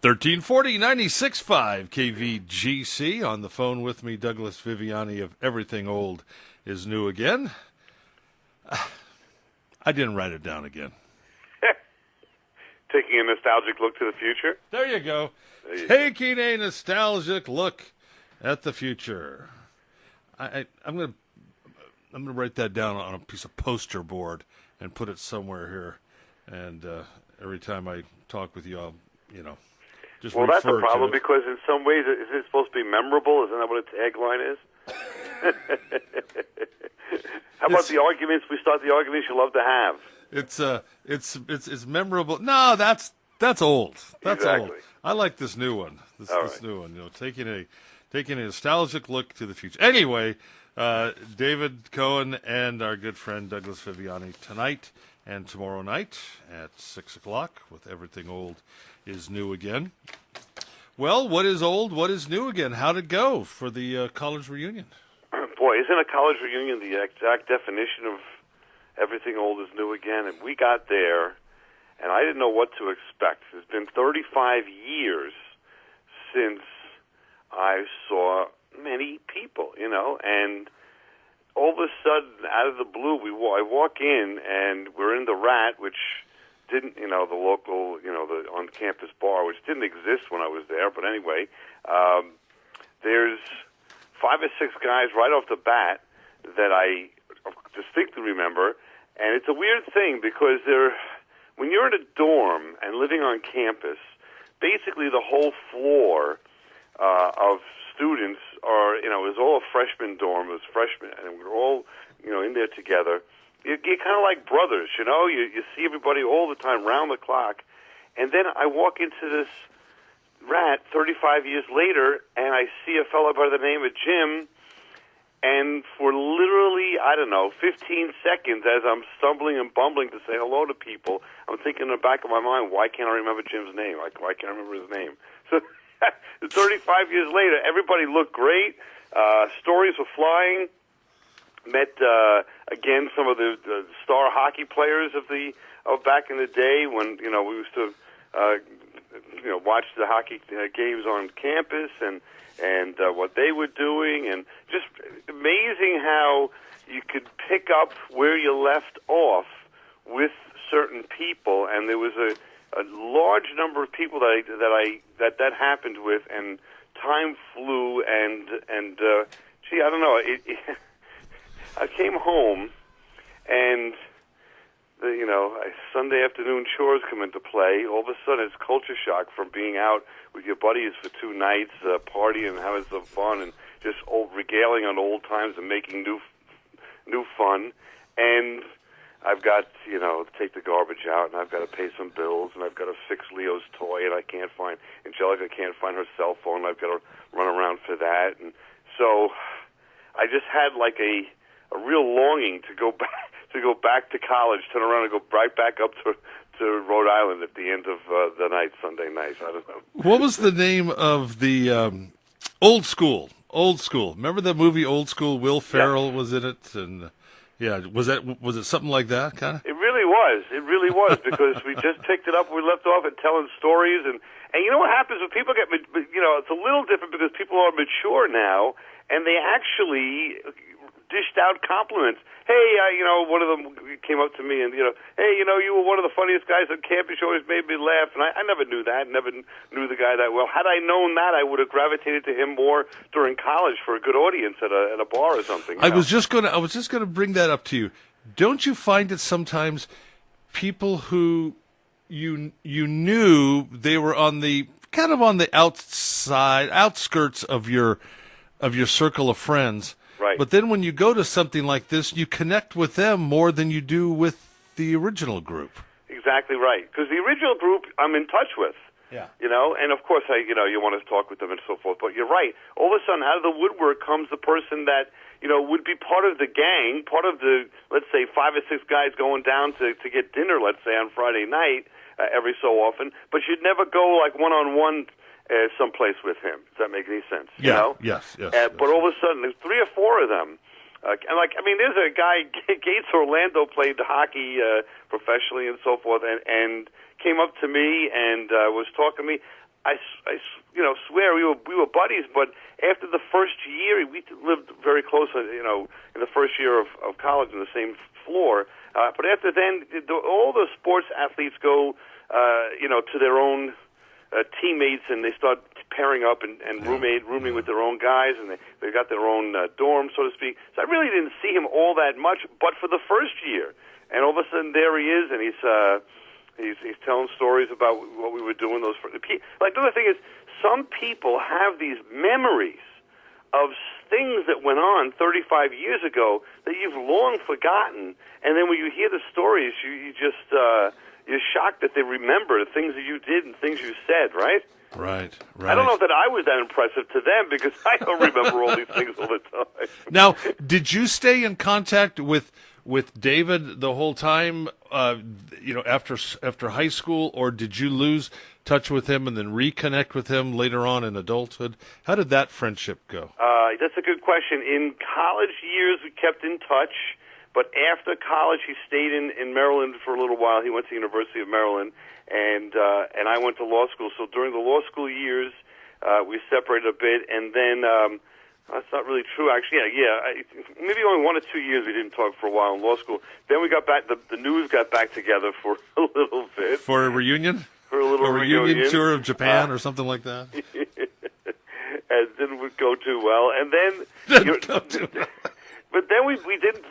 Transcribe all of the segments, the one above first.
1340 96.5 KVGC. On the phone with me, Douglas Viviani of Everything Old is New Again. I didn't write it down again. Taking a nostalgic look to the future? There you go. Taking a nostalgic look at the future. I'm gonna write that down on a piece of poster board and put it somewhere here. And every time I talk with you, I'll, just well, that's a problem to because in some ways, is it supposed to be memorable? Isn't that what a tagline is? How about the arguments? We start the arguments you love to have. It's memorable. No, that's old. That's exactly. old. I like this new one. This new one. Taking a nostalgic look to the future. Anyway, David Cohen and our good friend Douglas Viviani tonight and tomorrow night at 6:00 with Everything Old is New Again. Well, what is old? What is new again? How'd it go for the college reunion? Boy, isn't a college reunion the exact definition of everything old is new again? And we got there, and I didn't know what to expect. It's been 35 years since I saw many people, and all of a sudden, out of the blue, I walk in, and we're in the Rat, which didn't, the local, the on-campus bar, which didn't exist when I was there. But anyway, there's 5 or 6 guys right off the bat that I distinctly remember. And it's a weird thing because when you're in a dorm and living on campus, basically the whole floor of students are, it was all a freshman dorm. It was freshmen, and we were all, in there together. You're kind of like brothers, You see everybody all the time, round the clock. And then I walk into this Rat 35 years later, and I see a fellow by the name of Jim, and for literally, 15 seconds, as I'm stumbling and bumbling to say hello to people, I'm thinking in the back of my mind, why can't I remember Jim's name? Why can't I remember his name? So 35 years later, everybody looked great. Stories were flying. Met again some of the star hockey players of back in the day when we used to watch the hockey games on campus and what they were doing, and just amazing how you could pick up where you left off with certain people, and there was a large number of people that happened with, and time flew, and gee, I don't know. I came home, and Sunday afternoon chores come into play. All of a sudden, it's culture shock from being out with your buddies for 2 nights, partying and having some fun, and just regaling on old times and making new fun. And I've got, to take the garbage out, and I've got to pay some bills, and I've got to fix Leo's toy, and Angelica can't find her cell phone, and I've got to run around for that. And so I just had like a real longing to go back to college, turn around and go right back up to Rhode Island at the end of the night, Sunday night. I don't know. What was the name of the Old School? Old School. Remember the movie Old School? Will Ferrell was in it, and was it something like that, kind of? It really was, because we just picked it up. We left off at telling stories, and you know what happens when people get, it's a little different because people are mature now, and they actually dished out compliments. Hey, one of them came up to me and, hey, you were one of the funniest guys on campus. You always made me laugh. And I never knew that, never knew the guy that well. Had I known that, I would have gravitated to him more during college for a good audience at a bar or something. I was just gonna bring that up to you. Don't you find it sometimes people who you knew they were on the kind of on the outskirts of your circle of friends? Right. But then when you go to something like this, you connect with them more than you do with the original group. Exactly right. Because the original group I'm in touch with. Yeah. And of course, you want to talk with them and so forth. But you're right. All of a sudden, out of the woodwork comes the person that, would be part of the gang, part of the, let's say, 5 or 6 guys going down to get dinner, let's say, on Friday night every so often. But you'd never go, like, one-on-one someplace with him. Does that make any sense? Yeah. Yes. But all of a sudden, there's 3 or 4 of them. There's a guy, Gates Orlando played hockey professionally and so forth, and came up to me and was talking to me. I swear we were buddies, but after the first year, we lived very close, in the first year of college on the same floor. But after then, all the sports athletes go, to their own teammates, and they start pairing up and rooming with their own guys, and they got their own dorm, so to speak. So I really didn't see him all that much, but for the first year. And all of a sudden, there he is, and he's telling stories about what we were doing. Like, the other thing is, some people have these memories of things that went on 35 years ago that you've long forgotten, and then when you hear the stories, you're shocked that they remember the things that you did and things you said, right? Right. I don't know that I was that impressive to them because I don't remember all these things all the time. Now, did you stay in contact with David the whole time, after high school, or did you lose touch with him and then reconnect with him later on in adulthood? How did that friendship go? That's a good question. In college years, we kept in touch, but after college, he stayed in Maryland for a little while. He went to the University of Maryland, and I went to law school. So during the law school years, we separated a bit, and then that's not really true, actually. Maybe only 1 or 2 years we didn't talk for a while in law school. Then we got back. The news got back together for a little bit. For a reunion? For a little reunion tour of Japan or something like that? And didn't go too well. And then... But then we didn't,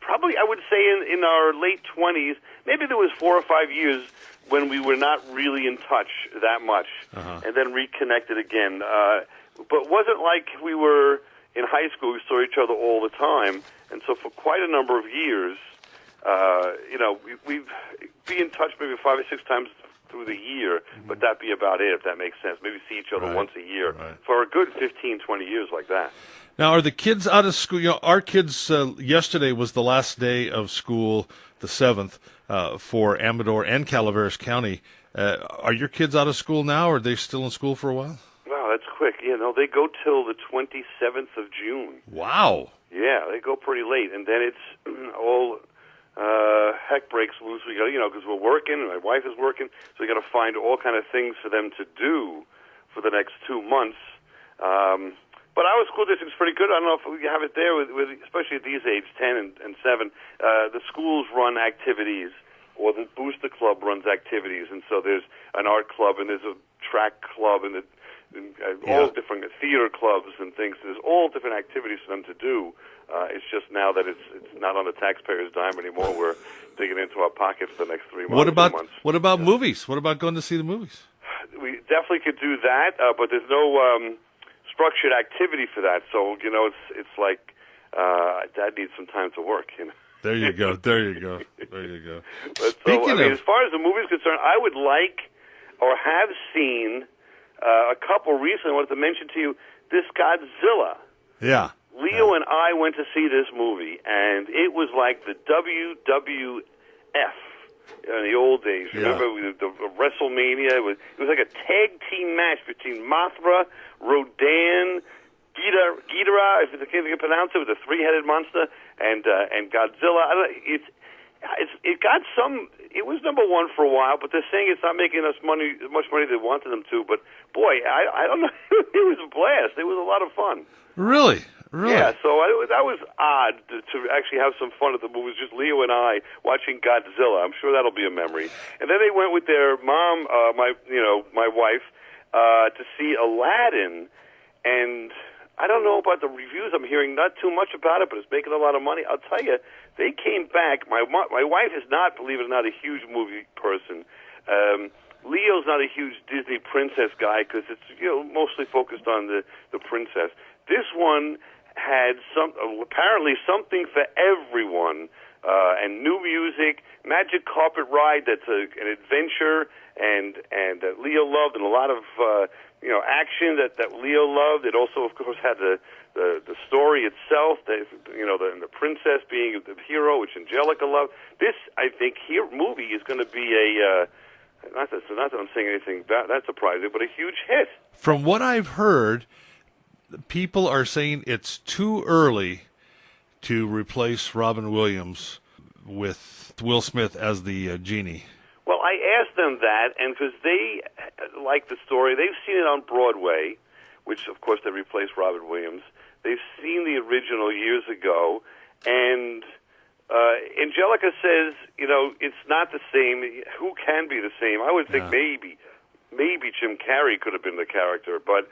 probably I would say in our late 20s, maybe there was 4 or 5 years when we were not really in touch that much, and then reconnected again. But it wasn't like we were in high school, we saw each other all the time, and so for quite a number of years, we'd be in touch maybe 5 or 6 times through the year, but that'd be about it, if that makes sense. Maybe see each other once a year for a good 15, 20 years like that. Now, are the kids out of school? Our kids, yesterday was the last day of school, the 7th, for Amador and Calaveras County. Are your kids out of school now, or are they still in school for a while? Wow, that's quick. They go till the 27th of June. Wow. Yeah, they go pretty late, and then it's all heck breaks loose. We got, because we're working, and my wife is working, so we got to find all kind of things for them to do for the next 2 months. But our school district's pretty good. I don't know if we have it there, with especially at these age, 10 and 7. The schools run activities, or the Booster Club runs activities, and so there's an art club, and there's a track club, and all different theater clubs and things. There's all different activities for them to do. It's just now that it's not on the taxpayer's dime anymore. We're digging into our pockets for the next 3 months. What about movies? What about going to see the movies? We definitely could do that, but there's no structured activity for that. So it's like Dad needs some time to work. There you go. But as far as the movie's concerned, I would like or have seen a couple recently. I wanted to mention to you this Godzilla. Yeah. Leo and I went to see this movie, and it was like the WWF in the old days. Remember the WrestleMania? It was like a tag team match between Mothra, Rodan, Ghidorah, if I can pronounce it, with a 3-headed monster, and Godzilla. It got some. It was number 1 for a while, but they're saying it's not making as much money they wanted them to. But boy, I don't know. It was a blast. It was a lot of fun. Really? Yeah, so that was odd to actually have some fun at the movies, just Leo and I watching Godzilla. I'm sure that'll be a memory. And then they went with their mom, my wife, to see Aladdin. And I don't know about the reviews. I'm hearing not too much about it, but it's making a lot of money. I'll tell you, they came back. My wife is not, believe it or not, a huge movie person. Leo's not a huge Disney princess guy because it's mostly focused on the princess. This one had apparently something for everyone, and new music, magic carpet ride that's an adventure, and that Leo loved, and a lot of action that Leo loved. It also, of course, had the story itself, the princess being the hero, which Angelica loved. This, I think, movie is going to be a not that I'm saying anything that surprising, but a huge hit. From what I've heard, people are saying it's too early to replace Robin Williams with Will Smith as the genie. Well, Well, I asked them that, and because they like the story, they've seen it on Broadway, which, of course, they replaced Robin Williams. They've seen the original years ago, and Angelica says, it's not the same. Who can be the same? I would think maybe Jim Carrey could have been the character, but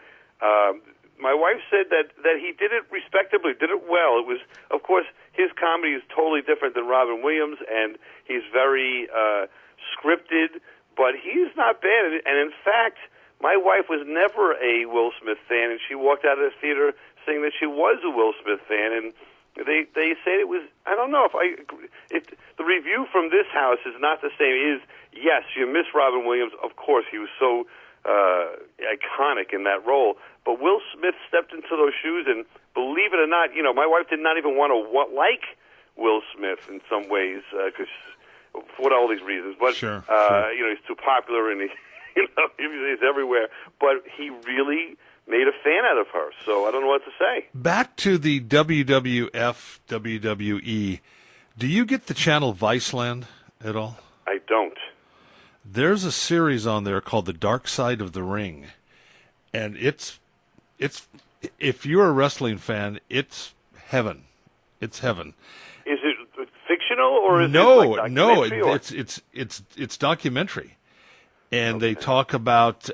my wife said that he did it respectably, did it well. It was, of course, his comedy is totally different than Robin Williams, and he's very scripted, but he's not bad. And in fact, my wife was never a Will Smith fan, and she walked out of the theater saying that she was a Will Smith fan, and they said it was, I don't know if the review from this house is not the same. Yes, you miss Robin Williams, of course, he was so iconic in that role, but Will Smith stepped into those shoes, and believe it or not, my wife did not even want to like Will Smith in some ways, because for all these reasons, but sure. He's too popular and he's everywhere, but he really made a fan out of her, so I don't know what to say. Back to the WWF, WWE, do you get the channel Viceland at all? I don't. There's a series on there called The Dark Side of the Ring, and it's if you're a wrestling fan, it's heaven. It's heaven. Is it fictional or is it like documentary? No, it's documentary, and they talk about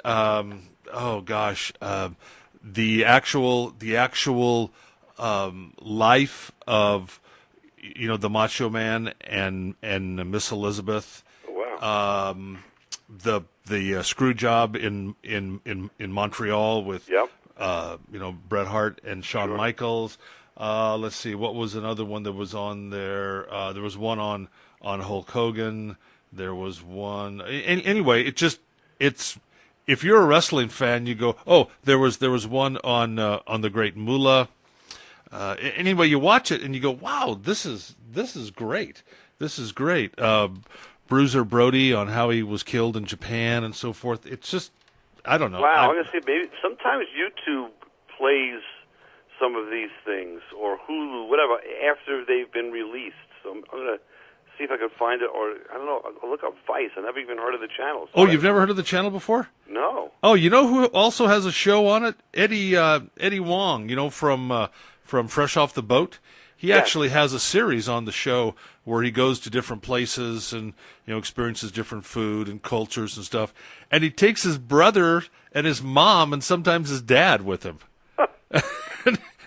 the actual life of the Macho Man and Miss Elizabeth. Wow. The screw job in Montreal with Bret Hart and Shawn Michaels. Let's see, what was another one that was on there? There was one on Hulk Hogan. There was one. Anyway, it's if you're a wrestling fan, you go, oh, there was one on the Great Moolah. Anyway, you watch it and you go, wow, this is great. This is great. Bruiser Brody on how he was killed in Japan and so forth. It's just, I don't know. Wow, I'm going to say maybe sometimes YouTube plays some of these things, or Hulu, whatever, after they've been released. So I'm going to see if I can find it, or I don't know, I'll look up Vice. I've never even heard of the channel. So oh, you've never heard of the channel before? No. Oh, you know who also has a show on it? Eddie Wong, from Fresh Off the Boat. He actually has a series on the show where he goes to different places and experiences different food and cultures and stuff. And he takes his brother and his mom and sometimes his dad with him.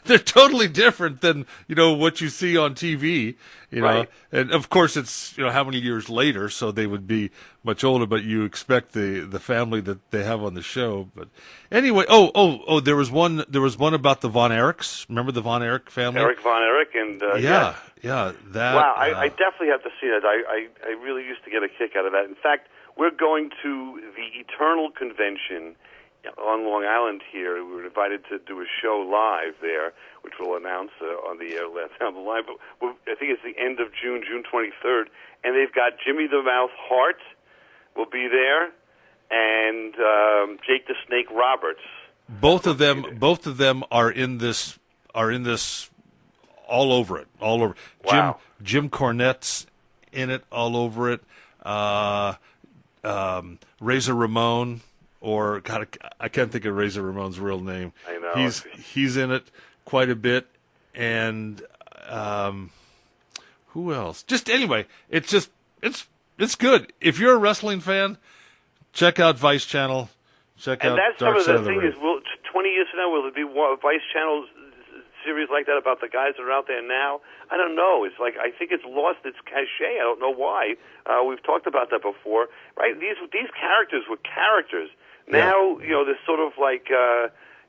They're totally different than what you see on TV. Right. And of course it's how many years later, so they would be much older. But you expect the family that they have on the show. But anyway, there was one about the Von Erichs. Remember the Von Erich family? Eric Von Erich and that. Wow, I definitely have to see that. I really used to get a kick out of that. In fact, we're going to the Eternal Convention on Long Island here. We were invited to do a show live there, which we'll announce on the air down the line. But I think it's the end of June 23rd, and they've got Jimmy the Mouth Hart will be there, and Jake the Snake Roberts. Both of them are in this all over it. Wow. Jim Cornette's in it all over it. Razor Ramon. Or God, I can't think of Razor Ramon's real name. I know he's in it quite a bit, and who else? Just anyway, it's good. If you're a wrestling fan, check out Vice Channel. Check out Dark Side of the Ring. And that's some of the thing is, 20 years from now, will it be Vice Channel series like that about the guys that are out there now? I don't know. It's like I think it's lost its cachet. I don't know why. We've talked about that before, right? These characters were characters. Now, they're sort of like,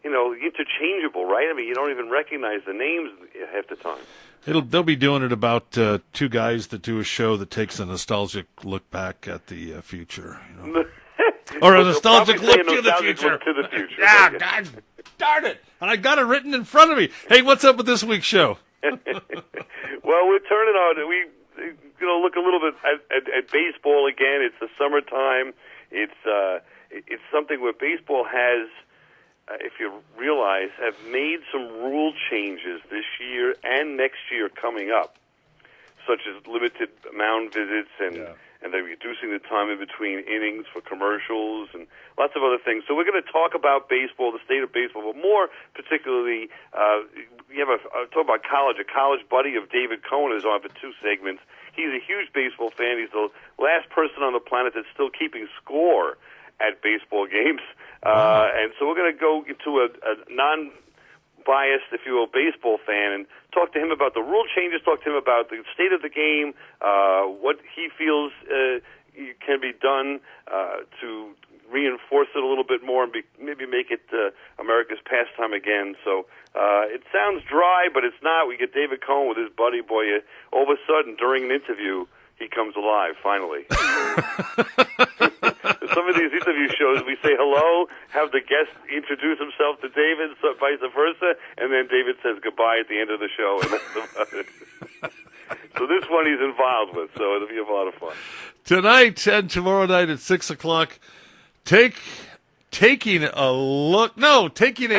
interchangeable, right? I mean, you don't even recognize the names half the time. They'll be doing it about two guys that do a show that takes a nostalgic look back at the future. Or a nostalgic look to the future. God darn it. And I got it written in front of me. Hey, what's up with this week's show? Well, we're turning on. We look a little bit at baseball again. It's the summertime. It's something where baseball has, if you realize, have made some rule changes this year and next year coming up, such as limited mound visits and and they're reducing the time in between innings for commercials and lots of other things. So we're going to talk about baseball, the state of baseball, but more particularly, we have talk about college. A college buddy of David Cohen is on for 2 segments. He's a huge baseball fan. He's the last person on the planet that's still keeping score at baseball games. And so we're going to go into a non-biased, if you will, baseball fan and talk to him about the rule changes, talk to him about the state of the game, what he feels can be done to reinforce it a little bit more and maybe make it America's pastime again. So it sounds dry, but it's not. We get David Cohen with his buddy boy. All of a sudden, during an interview, he comes alive, finally. Some of these interview shows, we say hello, have the guest introduce himself to David, so vice versa, and then David says goodbye at the end of the show. And that's about it. So this one he's involved with, so it'll be a lot of fun. Tonight and tomorrow night at 6 o'clock, taking a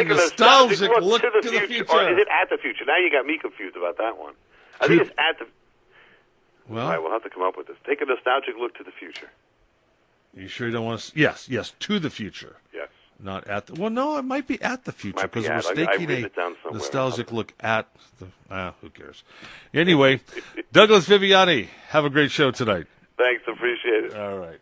nostalgic look to the future. Or is it at the future? Now you got me confused about that one. I think it's at the... Well, all right, we'll have to come up with this. Take a nostalgic look to the future. You sure you don't want to... Yes, to the future. Yes. Not at the... Well, no, it might be at the future because we're taking a nostalgic look at the... who cares? Anyway, Douglas Viviani, have a great show tonight. Thanks, appreciate it. All right.